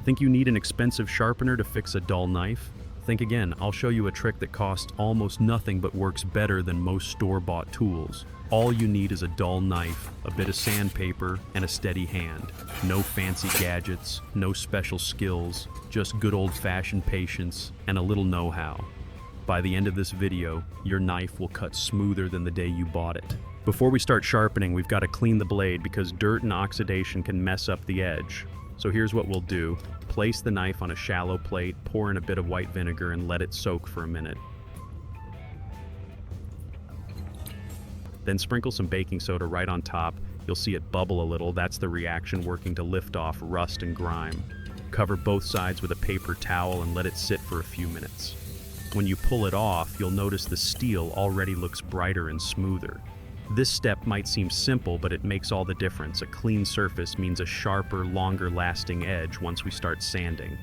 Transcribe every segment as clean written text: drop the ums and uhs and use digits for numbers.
Think you need an expensive sharpener to fix a dull knife? Think again. I'll show you a trick that costs almost nothing but works better than most store-bought tools. All you need is a dull knife, a bit of sandpaper, and a steady hand. No fancy gadgets, no special skills, just good old-fashioned patience and a little know-how. By the end of this video, your knife will cut smoother than the day you bought it. Before we start sharpening, we've got to clean the blade because dirt and oxidation can mess up the edge. So here's what we'll do. Place the knife on a shallow plate, pour in a bit of white vinegar, and let it soak for a minute. Then sprinkle some baking soda right on top. You'll see it bubble a little. That's the reaction working to lift off rust and grime. Cover both sides with a paper towel and let it sit for a few minutes. When you pull it off, you'll notice the steel already looks brighter and smoother. This step might seem simple, but it makes all the difference. A clean surface means a sharper, longer-lasting edge once we start sanding.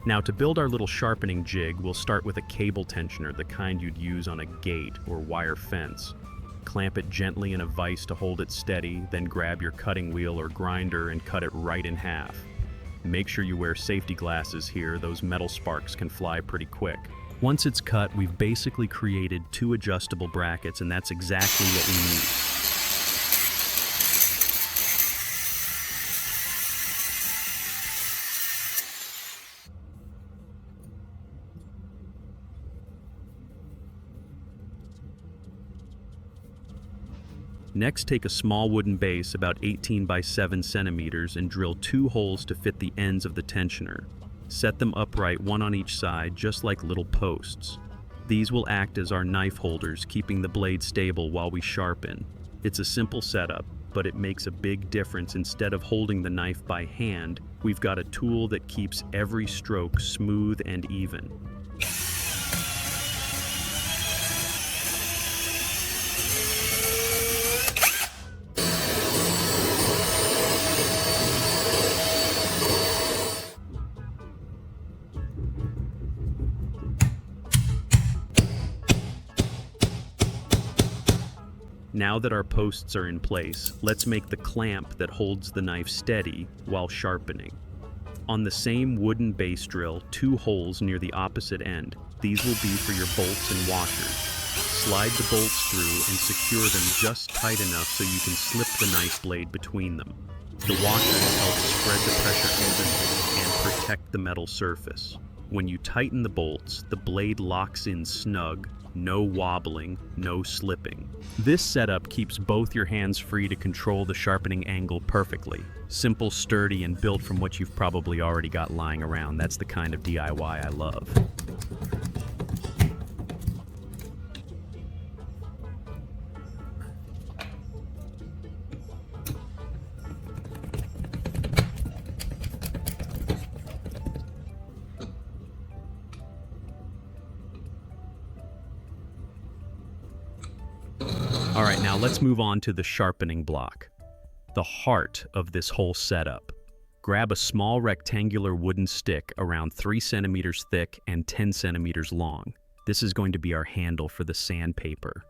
Now to build our little sharpening jig, we'll start with a cable tensioner, the kind you'd use on a gate or wire fence. Clamp it gently in a vise to hold it steady, then grab your cutting wheel or grinder and cut it right in half. Make sure you wear safety glasses here, those metal sparks can fly pretty quick. Once it's cut, we've basically created 2 adjustable brackets, and that's exactly what we need. Next, take a small wooden base about 18 by 7 centimeters and drill 2 holes to fit the ends of the tensioner. Set them upright, one on each side, just like little posts. These will act as our knife holders, keeping the blade stable while we sharpen. It's a simple setup, but it makes a big difference. Instead of holding the knife by hand, we've got a tool that keeps every stroke smooth and even. Now that our posts are in place, let's make the clamp that holds the knife steady while sharpening. On the same wooden base, drill 2 holes near the opposite end. These will be for your bolts and washers. Slide the bolts through and secure them just tight enough so you can slip the knife blade between them. The washers help spread the pressure evenly and protect the metal surface. When you tighten the bolts, the blade locks in snug. No wobbling, no slipping. This setup keeps both your hands free to control the sharpening angle perfectly. Simple, sturdy, and built from what you've probably already got lying around. That's the kind of DIY I love. All right, now let's move on to the sharpening block, the heart of this whole setup. Grab a small rectangular wooden stick around 3 centimeters thick and 10 centimeters long. This is going to be our handle for the sandpaper.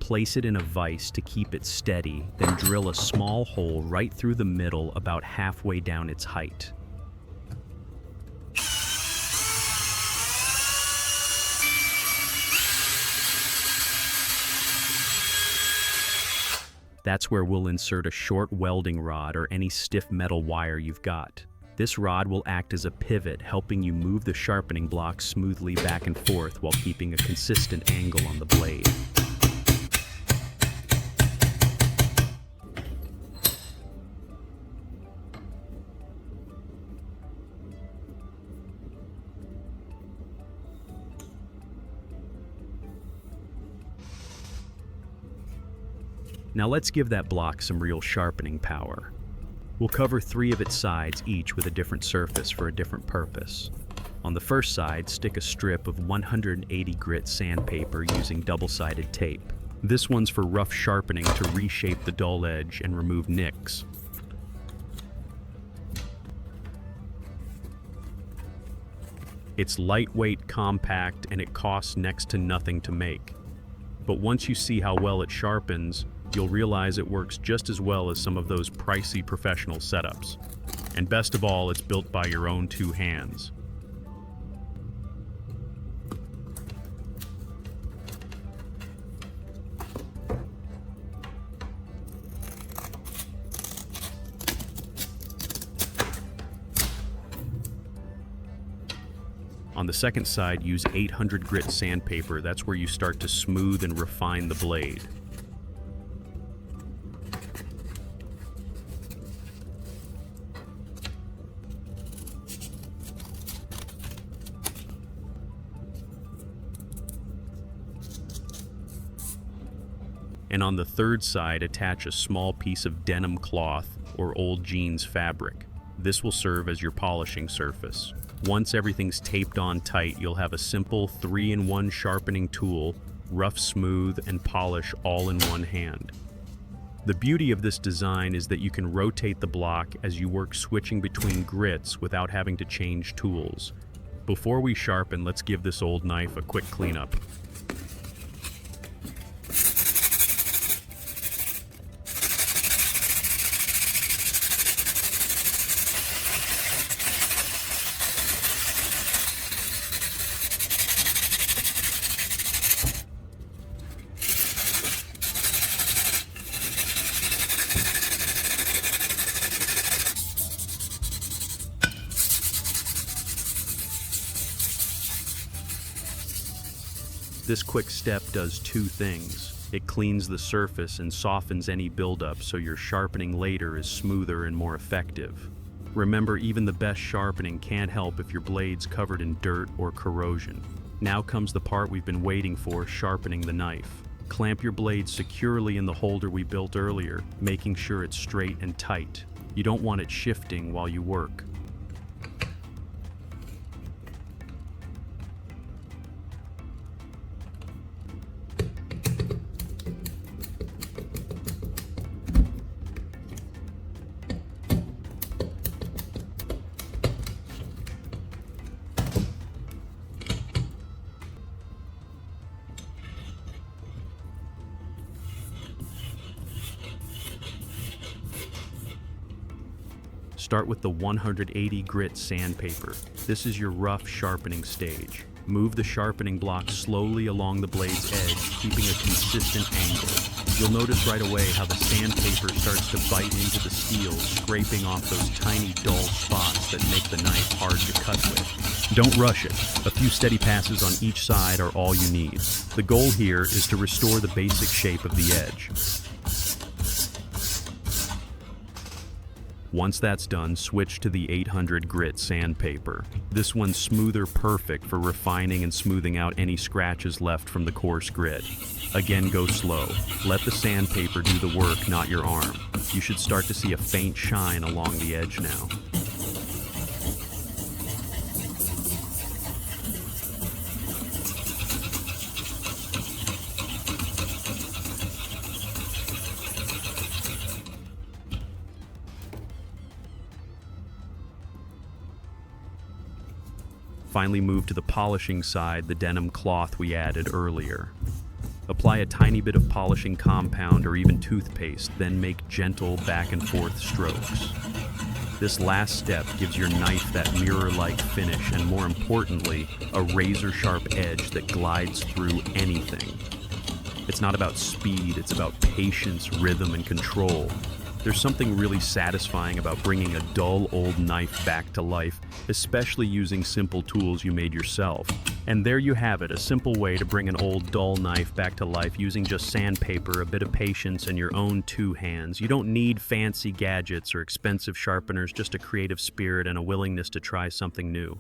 Place it in a vise to keep it steady, then drill a small hole right through the middle about halfway down its height. That's where we'll insert a short welding rod or any stiff metal wire you've got. This rod will act as a pivot, helping you move the sharpening block smoothly back and forth while keeping a consistent angle on the blade. Now let's give that block some real sharpening power. We'll cover 3 of its sides, each with a different surface for a different purpose. On the first side, stick a strip of 180 grit sandpaper using double-sided tape. This one's for rough sharpening to reshape the dull edge and remove nicks. It's lightweight, compact, and it costs next to nothing to make. But once you see how well it sharpens, you'll realize it works just as well as some of those pricey professional setups. And best of all, it's built by your own 2 hands. On the second side, use 800 grit sandpaper. That's where you start to smooth and refine the blade. And on the third side, attach a small piece of denim cloth or old jeans fabric. This will serve as your polishing surface. Once everything's taped on tight, you'll have a simple 3-in-1 sharpening tool, rough, smooth, and polish all in one hand. The beauty of this design is that you can rotate the block as you work, switching between grits without having to change tools. Before we sharpen, let's give this old knife a quick cleanup. This quick step does 2 things. It cleans the surface and softens any buildup, so your sharpening later is smoother and more effective. Remember, even the best sharpening can't help if your blade's covered in dirt or corrosion. Now comes the part we've been waiting for, sharpening the knife. Clamp your blade securely in the holder we built earlier, making sure it's straight and tight. You don't want it shifting while you work. Start with the 180 grit sandpaper. This is your rough sharpening stage. Move the sharpening block slowly along the blade's edge, keeping a consistent angle. You'll notice right away how the sandpaper starts to bite into the steel, scraping off those tiny dull spots that make the knife hard to cut with. Don't rush it. A few steady passes on each side are all you need. The goal here is to restore the basic shape of the edge. Once that's done, switch to the 800 grit sandpaper. This one's smoother, perfect for refining and smoothing out any scratches left from the coarse grit. Again, go slow. Let the sandpaper do the work, not your arm. You should start to see a faint shine along the edge now. Finally, move to the polishing side, the denim cloth we added earlier. Apply a tiny bit of polishing compound or even toothpaste, then make gentle back and forth strokes. This last step gives your knife that mirror-like finish and, more importantly, a razor-sharp edge that glides through anything. It's not about speed, it's about patience, rhythm, and control. There's something really satisfying about bringing a dull old knife back to life, especially using simple tools you made yourself. And there you have it, a simple way to bring an old dull knife back to life using just sandpaper, a bit of patience, and your own 2 hands. You don't need fancy gadgets or expensive sharpeners, just a creative spirit and a willingness to try something new.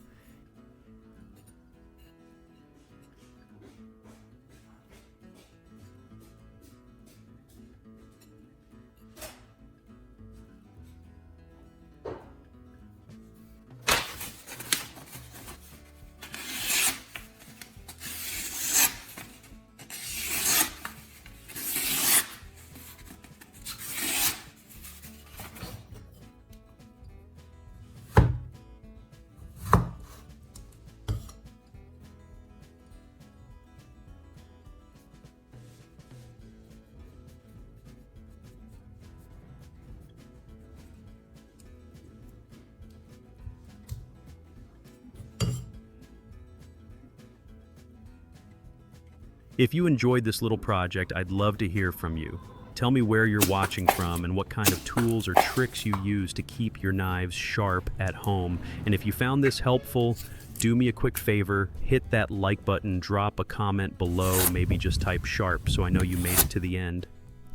If you enjoyed this little project, I'd love to hear from you. Tell me where you're watching from and what kind of tools or tricks you use to keep your knives sharp at home. And if you found this helpful, do me a quick favor, hit that like button, drop a comment below, maybe just type sharp so I know you made it to the end.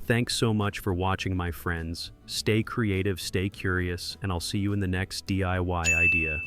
Thanks so much for watching, my friends. Stay creative, stay curious, and I'll see you in the next DIY idea.